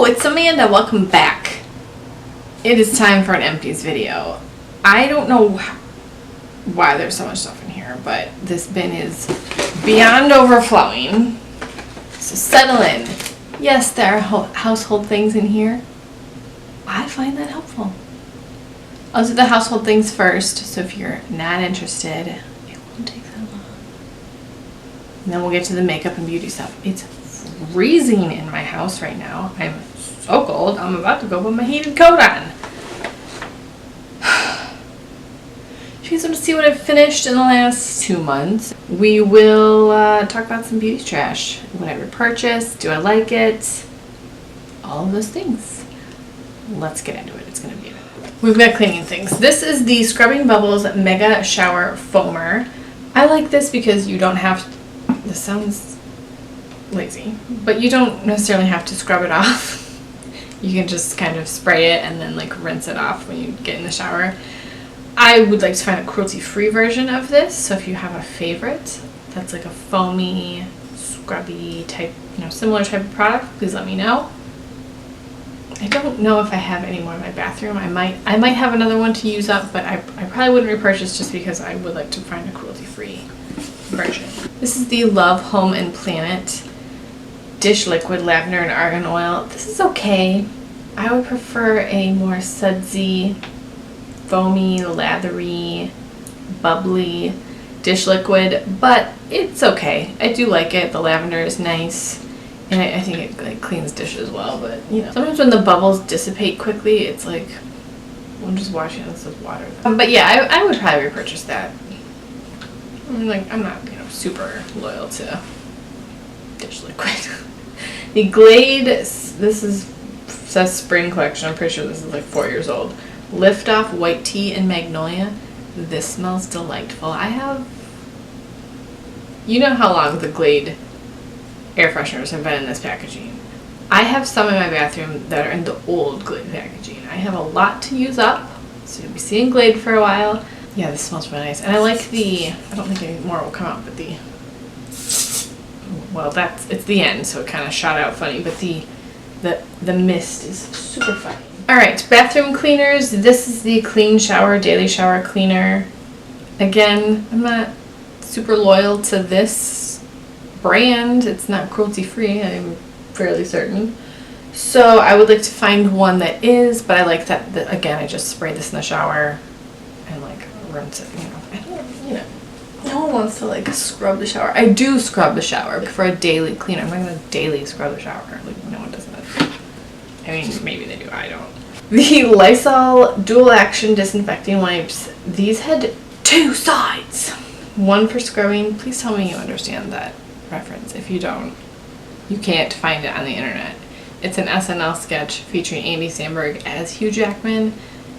it's Amanda. Welcome back. It is time for an empties video. I don't know why there's so much stuff in here, but this bin is beyond overflowing. So settle in. Yes, there are household things in here. I find that helpful. I'll do the household things first, so if you're not interested, it won't take that long. And then we'll get to the makeup and beauty stuff. It's freezing in my house right now. I'm so cold, I'm about to go put my heated coat on. If you guys want to see what I've finished in the last 2 months, we will talk about some beauty trash. What I repurchased, do I like it? All of those things. Let's get into it. It's going to be We've got cleaning things. This is the Scrubbing Bubbles Mega Shower Foamer. I like this because you don't have to, this sounds lazy, but you don't necessarily have to scrub it off. You can just kind of spray it and then like rinse it off when you get in the shower. I would like to find a cruelty-free version of this, so if you have a favorite that's like a foamy, scrubby type, similar type of product, please let me know. I don't know if I have any more in my bathroom. I might have another one to use up, but I probably wouldn't repurchase just because I would like to find a cruelty-free version. This is the Love Home and Planet Dish Liquid Lavender and Argan Oil. This is okay. I would prefer a more sudsy, foamy, lathery, bubbly dish liquid, but it's okay. I do like it. The lavender is nice, and I think it like cleans dishes well, but sometimes when the bubbles dissipate quickly, it's like I'm just washing this with water. But yeah, I would probably repurchase that. I mean, like, I'm not super loyal to dish liquid. The Glade, this says spring collection. I'm pretty sure this is like 4 years old. Lift Off White Tea and Magnolia. This smells delightful. You know how long the Glade air fresheners have been in this packaging. I have some in my bathroom that are in the old Glade packaging. I have a lot to use up, so you'll be seeing Glade for a while. Yeah, this smells really nice. And I like I don't think any more will come out, but well, it's the end, so it kind of shot out funny, but the mist is super funny. Alright, bathroom cleaners. This is the Clean Shower Daily Shower Cleaner. Again, I'm not super loyal to this brand. It's not cruelty-free, I'm fairly certain. So I would like to find one that is, but I like that again, I just spray this in the shower and like rinse it, no one wants to like scrub the shower. I do scrub the shower for a daily cleaner. I'm not going to daily scrub the shower. Like, no one does that. I mean, maybe they do. I don't. The Lysol Dual Action Disinfecting Wipes. These had 2 sides. One for scrubbing. Please tell me you understand that reference. If you don't, you can't find it on the internet. It's an SNL sketch featuring Andy Samberg as Hugh Jackman,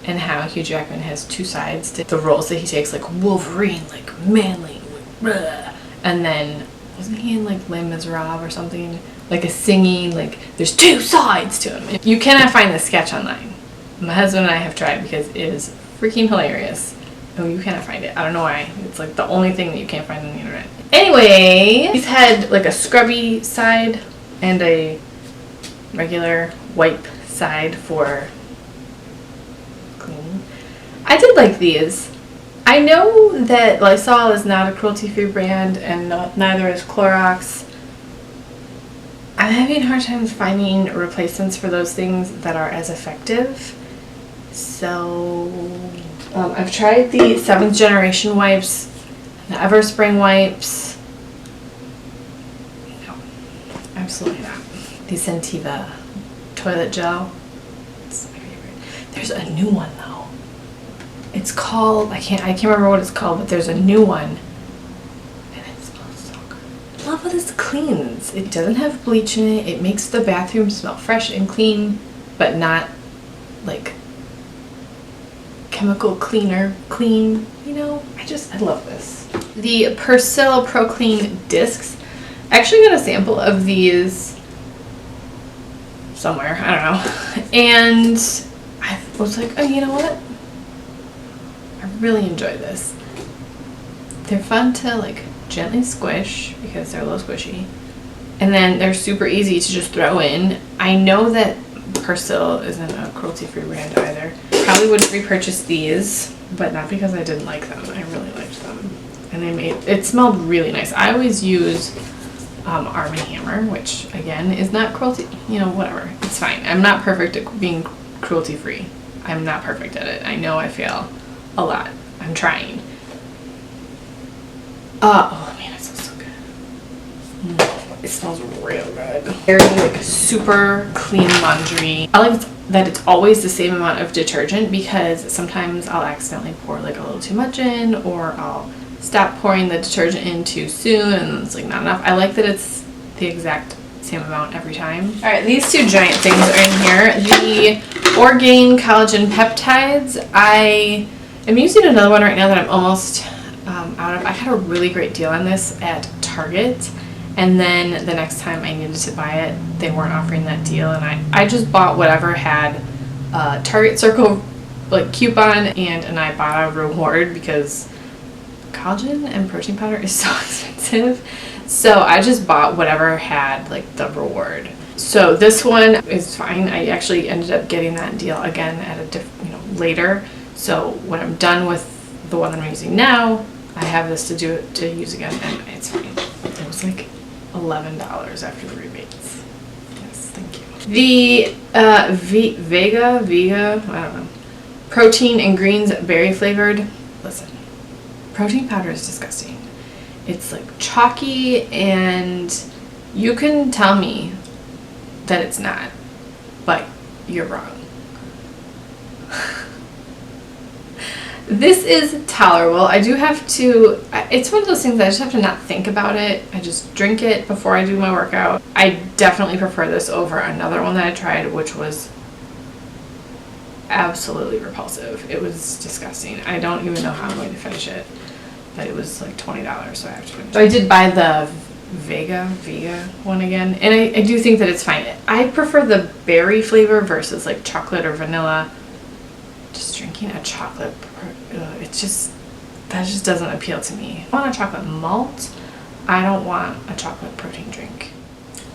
and how Hugh Jackman has 2 sides to the roles that he takes, like Wolverine, like manly, like, and then wasn't he in like Les Miserables or something, like a singing, like there's 2 sides to him. You cannot find this sketch online. My husband and I have tried because it is freaking hilarious. Oh, you cannot find it. I don't know why. It's like the only thing that you can't find on the internet. Anyway, he's had like a scrubby side and a regular wipe side for cleaning. I did like these. I know that Lysol is not a cruelty-free brand, and neither is Clorox. I'm having a hard time finding replacements for those things that are as effective. So I've tried the 7th generation wipes, the Everspring wipes. No, absolutely not. The Scentiva toilet gel. It's my favorite. There's a new one though. It's called, I can't remember what it's called, but there's a new one. And it smells so good. I love how this cleans. It doesn't have bleach in it. It makes the bathroom smell fresh and clean, but not like chemical cleaner clean. I love this. The Persil Pro Clean discs. I actually got a sample of these somewhere, I don't know. And I was like, oh, you know what? I really enjoy this. They're fun to like gently squish because they're a little squishy. And then they're super easy to just throw in. I know that Persil isn't a cruelty-free brand either. Probably wouldn't repurchase these, but not because I didn't like them. I really liked them. And it smelled really nice. I always use Arm & Hammer, which again is not cruelty, you know, whatever. It's fine. I'm not perfect at being cruelty-free. I'm not perfect at it. I know I fail a lot. I'm trying. Oh man, it smells so good. It smells real good. Very like super clean laundry. I like that it's always the same amount of detergent, because sometimes I'll accidentally pour like a little too much in, or I'll stop pouring the detergent in too soon and it's like not enough. I like that it's the exact same amount every time. All right, these two giant things are in here. The Orgain Collagen Peptides. I am using another one right now that I'm almost out of. I had a really great deal on this at Target, and then the next time I needed to buy it, they weren't offering that deal, and I just bought whatever had Target Circle like coupon, and I bought a reward because collagen and protein powder is so expensive. So I just bought whatever had like the reward. So this one is fine. I actually ended up getting that deal again at a later. So when I'm done with the one that I'm using now, I have this to use again, and it's fine. It was like $11 after the rebates. Yes, thank you. The Vega, I don't know. Protein and greens berry flavored. Listen, protein powder is disgusting. It's like chalky, and you can tell me that it's not, but you're wrong. This is tolerable. I do have to, it's one of those things that I just have to not think about it. I just drink it before I do my workout. I definitely prefer this over another one that I tried, which was absolutely repulsive. It was disgusting. I don't even know how I'm going to finish it, but it was like $20, so I have to finish it. So I did buy the Vega one again, and I do think that it's fine. I prefer the berry flavor versus like chocolate or vanilla. Just drinking a chocolate, that just doesn't appeal to me. I want a chocolate malt. I don't want a chocolate protein drink.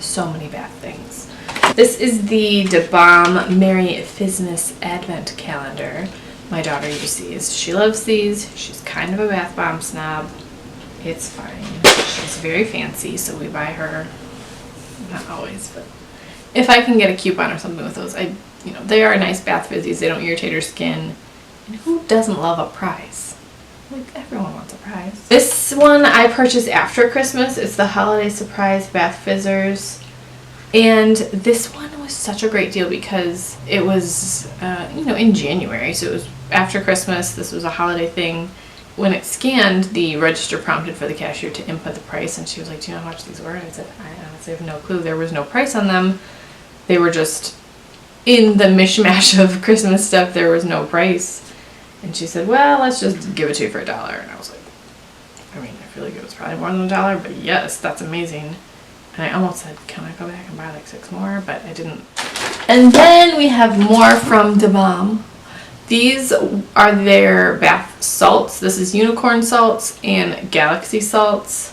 So many bad things. This is the Da Bomb Merry Fizzness Advent Calendar. My daughter uses these. She loves these. She's kind of a bath bomb snob. It's fine. She's very fancy, so we buy her, not always, but if I can get a coupon or something with those, they are nice bath fizzies. They don't irritate her skin. And who doesn't love a prize? Like, everyone wants a prize. This one I purchased after Christmas. It's the Holiday Surprise Bath Fizzers. And this one was such a great deal because it was, in January. So it was after Christmas. This was a holiday thing. When it scanned, the register prompted for the cashier to input the price. And she was like, do you know how much these were? I said, I honestly have no clue. There was no price on them. They were just in the mishmash of Christmas stuff. There was no price. And she said, well, let's just give it to you for $1. And I was like, I feel like it was probably more than $1, but yes, that's amazing. And I almost said, can I go back and buy like 6 more? But I didn't. And then we have more from Da Bomb. These are their bath salts. This is unicorn salts and galaxy salts.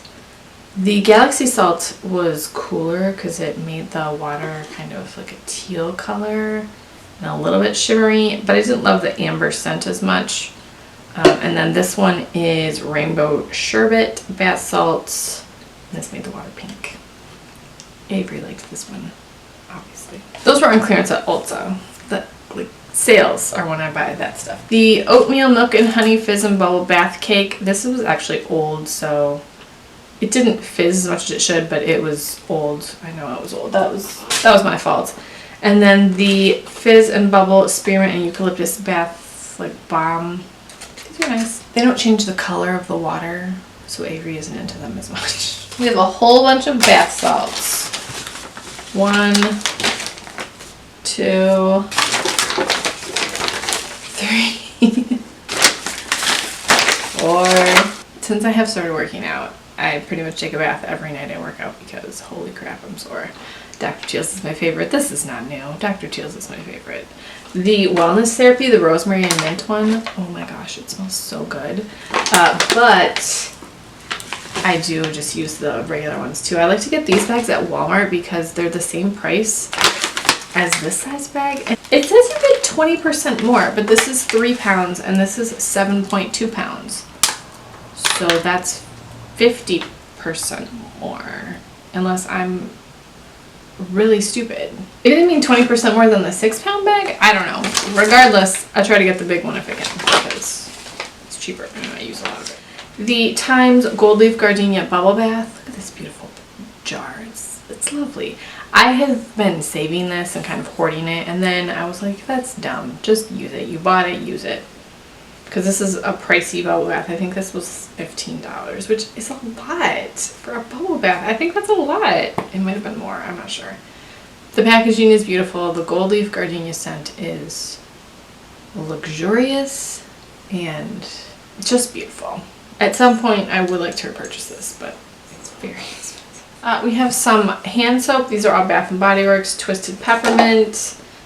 The galaxy salt was cooler because it made the water kind of like a teal color and a little bit shimmery, but I didn't love the amber scent as much. And then this one is Rainbow Sherbet bath salts. This made the water pink. Avery liked this one, obviously. Those were on clearance at Ulta. The sales are when I buy that stuff. The Oatmeal Milk and Honey Fizz and Bubble Bath Cake. This was actually old, so it didn't fizz as much as it should, but it was old. I know it was old. That was my fault. And then the Fizz and Bubble Spearmint and Eucalyptus Bath Bomb. These are nice. They don't change the color of the water, so Avery isn't into them as much. We have a whole bunch of bath salts. 1, 2, 3, 4. Since I have started working out, I pretty much take a bath every night I work out because holy crap, I'm sore. Dr. Teal's is my favorite. This is not new. Dr. Teal's is my favorite. The Wellness Therapy, the Rosemary and Mint one. Oh my gosh, it smells so good. But I do just use the regular ones too. I like to get these bags at Walmart because they're the same price as this size bag. And it says you get 20% more, but this is 3 pounds and this is 7.2 pounds. So that's 50% more, unless I'm really stupid. It didn't mean 20% more than the 6-pound bag? I don't know. Regardless, I try to get the big one if I can because it's cheaper and I use a lot of it. The Times Gold Leaf Gardenia Bubble Bath. Look at this beautiful jar. It's lovely. I have been saving this and kind of hoarding it, and then I was like, that's dumb. Just use it. You bought it, use it. Because this is a pricey bubble bath. I think this was $15, which is a lot for a bubble bath. I think that's a lot. It might have been more. I'm not sure. The packaging is beautiful. The Gold Leaf Gardenia scent is luxurious and just beautiful. At some point, I would like to repurchase this, but it's very expensive. We have some hand soap. These are all Bath & Body Works. Twisted Peppermint,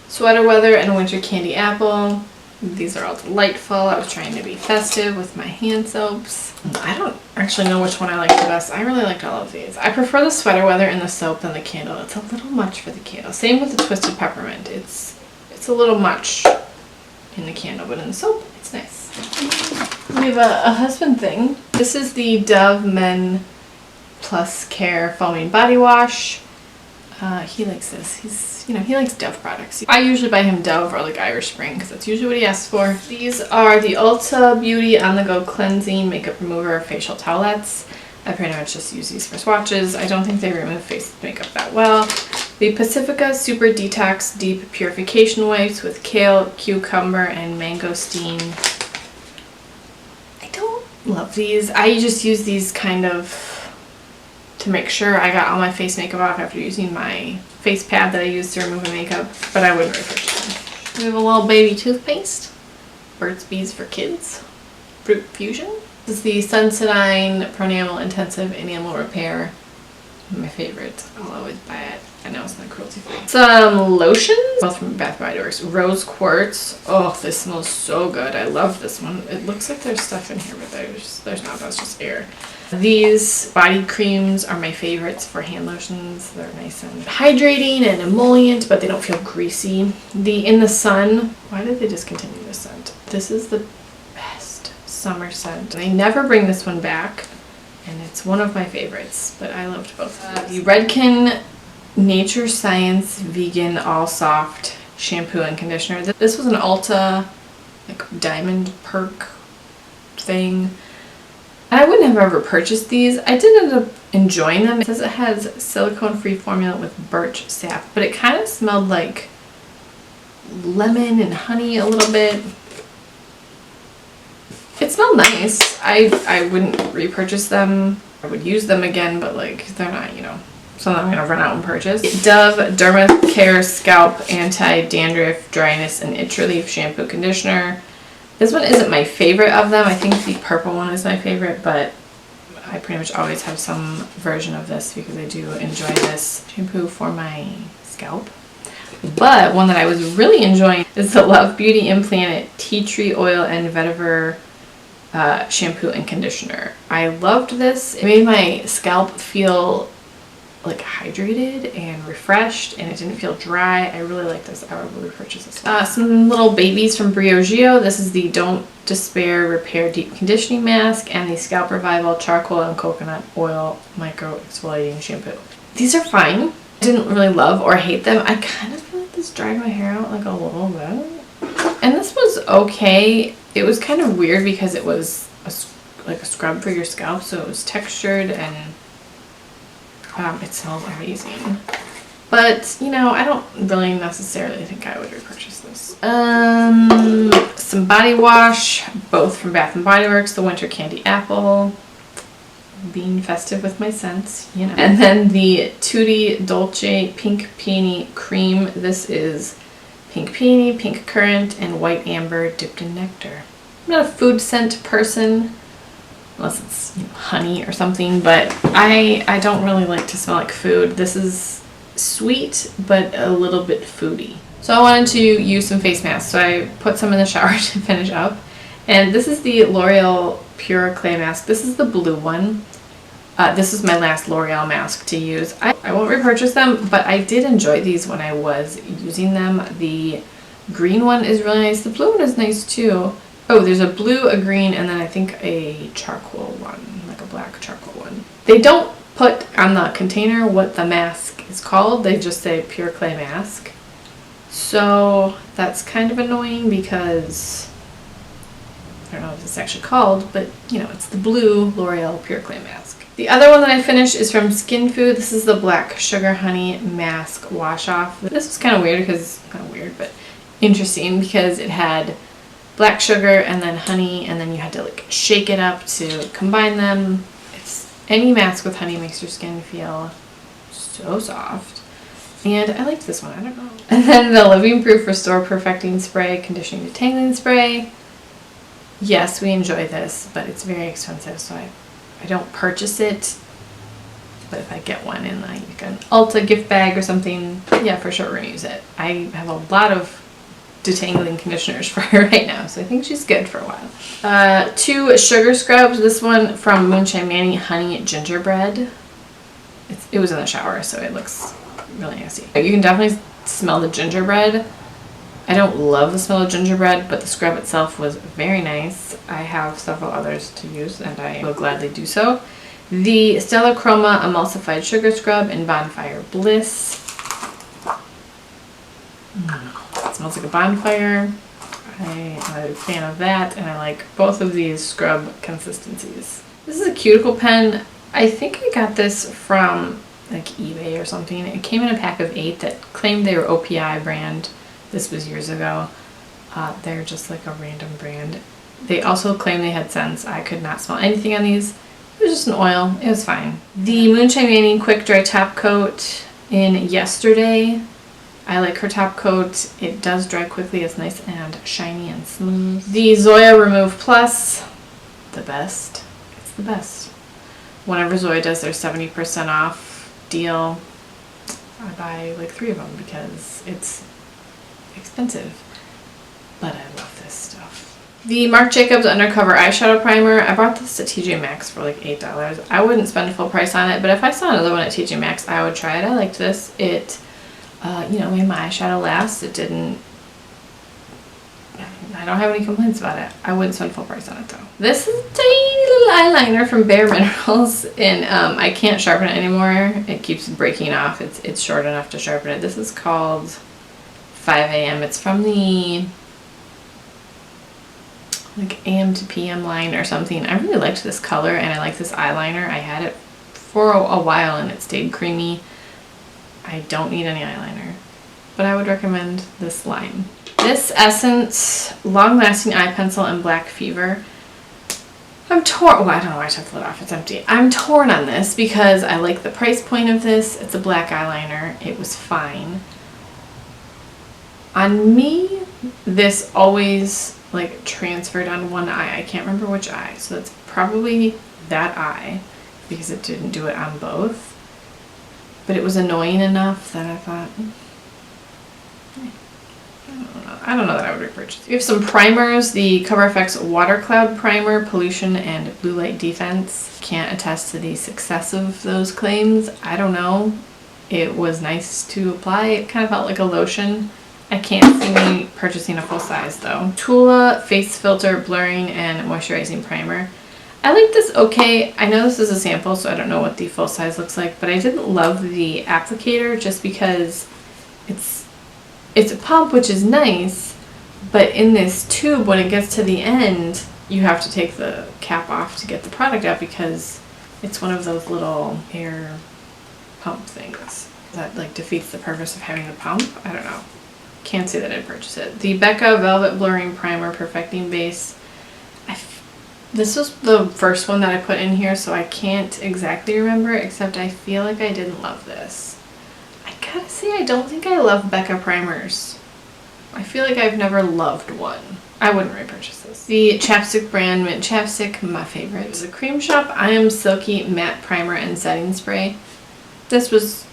Sweater Weather, and Winter Candy Apple. These are all delightful. I was trying to be festive with my hand soaps. I don't actually know which one I like the best. I really liked all of these. I prefer the Sweater Weather in the soap than the candle. It's a little much for the candle. Same with the Twisted Peppermint. It's a little much in the candle, but in the soap, it's nice. We have a husband thing. This is the Dove Men Plus Care Foaming Body Wash. He likes this. He likes Dove products. I usually buy him Dove or like Irish Spring because that's usually what he asks for. These are the Ulta Beauty On The Go Cleansing Makeup Remover Facial Towelettes. I pretty much just use these for swatches. I don't think they remove face makeup that well. The Pacifica Super Detox Deep Purification Wipes with kale, cucumber, and mangosteen. I don't love these. I just use these kind of to make sure I got all my face makeup off after using my face pad that I used to remove my makeup, but I wouldn't repurchase them. We have a little baby toothpaste. Burt's Bees for Kids. Fruit Fusion. This is the Sensodyne Pronamel Intensive Enamel Repair. My favorite. I'll always buy it. I know it's not cruelty free. Some lotions. Both from Bath & Body Works. Rose Quartz. Oh, this smells so good. I love this one. It looks like there's stuff in here, but there's not. That's just air. These body creams are my favorites for hand lotions. They're nice and hydrating and emollient, but they don't feel greasy. The In the Sun. Why did they discontinue this scent? This is the best summer scent. I never bring this one back, and it's one of my favorites, but I loved both. The Redken Nature Science Vegan All Soft Shampoo and Conditioner. This was an Ulta like diamond perk thing. And I wouldn't have ever purchased these. I did end up enjoying them. It says it has silicone-free formula with birch sap, but it kind of smelled like lemon and honey a little bit. It smelled nice. I wouldn't repurchase them. I would use them again, but like they're not, something I'm gonna run out and purchase. Dove Dermacare Scalp Anti-Dandruff Dryness and Itch Relief Shampoo Conditioner. This one isn't my favorite of them. I think the purple one is my favorite, but I pretty much always have some version of this because I do enjoy this shampoo for my scalp. But one that I was really enjoying is the Love Beauty Implanted Tea Tree Oil and Vetiver shampoo and conditioner. I loved this. It made my scalp feel like hydrated and refreshed, and it didn't feel dry. I really like this. I would repurchase this one. Some little babies from Briogeo. This is the Don't Despair Repair Deep Conditioning Mask and the Scalp Revival Charcoal and Coconut Oil Micro Exfoliating Shampoo. These are fine. I didn't really love or hate them. I kind of feel like this dried my hair out like a little bit. And this was okay. It was kind of weird because it was like a scrub for your scalp, so it was textured and it smells amazing. But, I don't really necessarily think I would repurchase this. Some body wash, both from Bath & Body Works, the Winter Candy Apple. Being festive with my scents, And then the Tutti Dolce Pink Peony Cream. This is pink peony, pink currant, and white amber dipped in nectar. I'm not a food scent person, unless it's honey or something, but I don't really like to smell like food. This is sweet, but a little bit foody. So I wanted to use some face masks, so I put some in the shower to finish up. And this is the L'Oreal Pure Clay Mask. This is the blue one. This is my last L'Oreal mask to use. I won't repurchase them, but I did enjoy these when I was using them. The green one is really nice. The blue one is nice too. Oh, there's a blue, a green, and then I think a charcoal one, like a black charcoal one. They don't put on the container what the mask is called. They just say Pure Clay Mask. So that's kind of annoying because I don't know what it's actually called, but you know, it's the blue L'Oreal Pure Clay Mask. The other one that I finished is from Skin Food. This is the Black Sugar Honey Mask Wash Off. This was kind of weird because, not weird, but interesting because it had black sugar and then honey, and then you had to like shake it up to combine them. Any mask with honey makes your skin feel so soft. And I liked this one, I don't know. And then the Living Proof Restore Perfecting Spray Conditioning Detangling Spray. Yes, we enjoy this, but it's very expensive, so I don't purchase it. But if I get one in like an Ulta gift bag or something, yeah, for sure we're gonna use it. I have a lot of detangling conditioners for her right now, so I think she's good for a while. 2 sugar scrubs. This one from Moonshine Manny, Honey Gingerbread. It was in the shower, so it looks really nasty. You can definitely smell the gingerbread. I don't love the smell of gingerbread, but the scrub itself was very nice. I have several others to use, and I will gladly do so. The Stella Chroma Emulsified Sugar Scrub in Bonfire Bliss. It smells like a bonfire. I'm a fan of that, and I like both of these scrub consistencies. This is a cuticle pen. I think I got this from like eBay or something. It came in a pack of 8 that claimed they were OPI brand. This was years ago. They're just like a random brand. They also claim they had scents. I could not smell anything on these. It was just an oil. It was fine. The Moonshine Manny Quick Dry Top Coat in Yesterday. I like her top coat. It does dry quickly. It's nice and shiny and smooth. The Zoya Remove Plus. The best. It's the best. Whenever Zoya does their 70% off deal, I buy like 3 of them because it's expensive. But I love this stuff. The Marc Jacobs Undercover Eyeshadow Primer. I bought this at TJ Maxx for like $8. I wouldn't spend full price on it, but if I saw another one at TJ Maxx, I would try it. I liked this. It you know, made my eyeshadow last. It didn't, I don't have any complaints about it. I wouldn't spend full price on it though. This is a tiny little eyeliner from Bare Minerals, and I can't sharpen it anymore. It keeps breaking off. It's short enough to sharpen it. This is called 5 a.m. It's from the like AM to PM line or something. I really liked this color, and I like this eyeliner. I had it for a while and it stayed creamy. I don't need any eyeliner, but I would recommend this line. This Essence Long Lasting Eye Pencil in Black Fever. I'm torn. Oh, I don't know why I took the lid off. It's empty. I'm torn on this because I like the price point of this. It's a black eyeliner. It was fine. On me, this always like transferred on one eye. I can't remember which eye, so that's probably that eye because it didn't do it on both. But it was annoying enough that I thought, I don't know that I would repurchase. We have some primers. The Cover FX Water Cloud Primer, Pollution and Blue Light Defense. Can't attest to the success of those claims. I don't know. It was nice to apply. It kind of felt like a lotion. I can't see me purchasing a full size though. Tula Face Filter Blurring and Moisturizing Primer. I like this okay. I know this is a sample, so I don't know what the full size looks like, but I didn't love the applicator just because it's a pump, which is nice, but in this tube, when it gets to the end, you have to take the cap off to get the product out because it's one of those little air pump things that like defeats the purpose of having the pump. I don't know. Can't say that I'd purchase it. The Becca Velvet Blurring Primer Perfecting Base. This was the first one that I put in here, so I can't exactly remember, except I feel like I didn't love this. I gotta say, I don't think I love Becca primers. I feel like I've never loved one. I wouldn't repurchase this. The chapstick brand Mint Chapstick, my favorite. The Cream Shop I Am Silky Matte Primer and Setting Spray. This was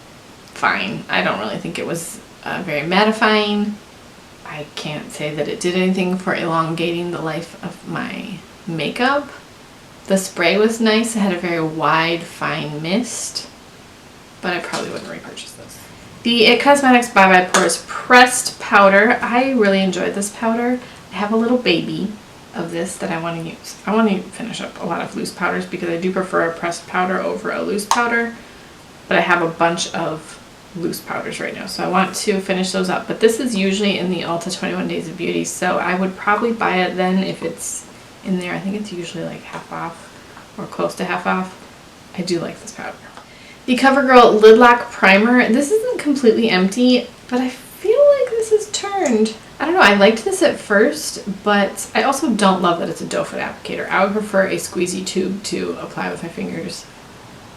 fine. I don't really think it was very mattifying. I can't say that it did anything for elongating the life of my makeup, The spray was nice. It had a very wide, fine mist, but I probably wouldn't repurchase this. The IT Cosmetics Bye Bye Pores Pressed Powder. I really enjoyed this powder. I have a little baby of this that I want to use. I want to finish up a lot of loose powders because I do prefer a pressed powder over a loose powder, but I have a bunch of loose powders right now, so I want to finish those up. But this is usually in the Ulta 21 Days of Beauty, so I would probably buy it then if it's in there. I think it's usually like half off or close to half off. I do like this powder. The CoverGirl Lid Lock Primer. This isn't completely empty, but I feel like this is turned. I don't know, I liked this at first, but I also don't love that it's a doe foot applicator. I would prefer a squeezy tube to apply with my fingers,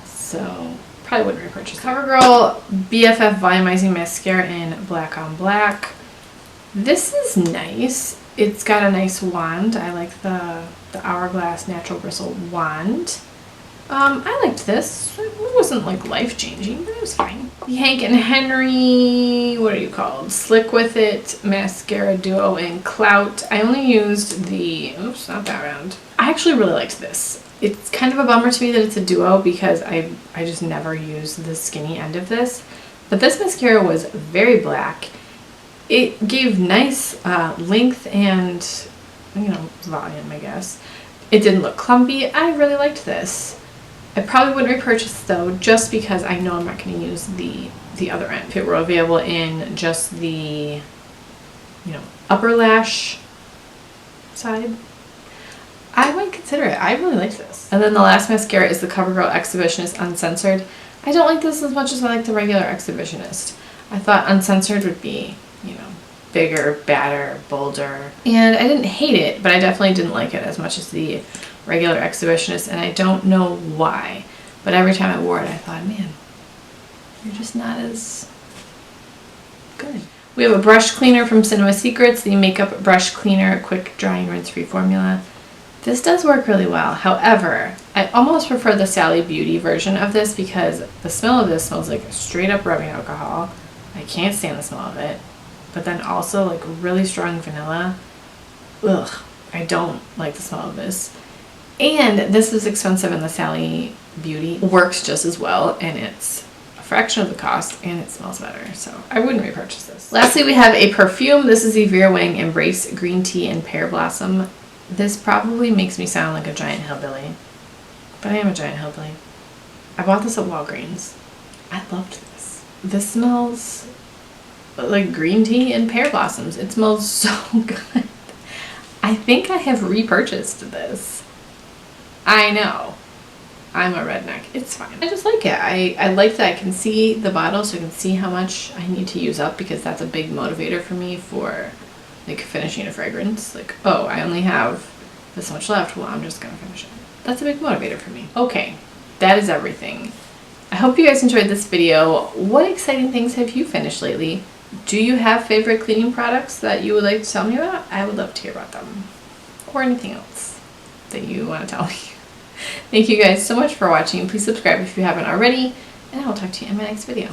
so probably wouldn't repurchase. CoverGirl BFF Volumizing Mascara in Black on Black. This is nice. It's got a nice wand. I like the Hourglass Natural Bristle wand. I liked this. It wasn't like life-changing, but it was fine. The Hank and Henry, what are you called? Slick With It Mascara Duo in Clout. I only used the, oops, not that round. I actually really liked this. It's kind of a bummer to me that it's a duo because I just never use the skinny end of this. But this mascara was very black. It gave nice length and, you know, volume, I guess. It didn't look clumpy. I really liked this. I probably wouldn't repurchase though, just because I know I'm not going to use the other end. If it were available in just the, you know, upper lash side, I might consider it. I really liked this. And then the last mascara is the CoverGirl Exhibitionist Uncensored. I don't like this as much as I like the regular Exhibitionist. I thought Uncensored would be, you know, bigger, badder, bolder. And I didn't hate it, but I definitely didn't like it as much as the regular Exhibitionist, and I don't know why. But every time I wore it, I thought, man, you're just not as good. We have a brush cleaner from Cinema Secrets, the Makeup Brush Cleaner Quick Dry and Rinse Free Formula. This does work really well. However, I almost prefer the Sally Beauty version of this because the smell of this smells like straight up rubbing alcohol. I can't stand the smell of it. But then also like really strong vanilla. Ugh, I don't like the smell of this. And this is expensive, and the Sally Beauty works just as well, and it's a fraction of the cost, and it smells better, so I wouldn't repurchase this. Lastly, we have a perfume. This is the Vera Wang Embrace Green Tea and Pear Blossom. This probably makes me sound like a giant hillbilly, but I am a giant hillbilly. I bought this at Walgreens. I loved this. This smells like green tea and pear blossoms. It smells so good. I think I have repurchased this. I know. I'm a redneck. It's fine. I just like it. I like that I can see the bottle, so I can see how much I need to use up, because that's a big motivator for me for like finishing a fragrance. Like, oh, I only have this much left. Well, I'm just gonna finish it. That's a big motivator for me. Okay, that is everything. I hope you guys enjoyed this video. What exciting things have you finished lately? Do you have favorite cleaning products that you would like to tell me about? I would love to hear about them. Or anything else that you want to tell me. Thank you guys so much for watching. Please subscribe if you haven't already, and I will talk to you in my next video.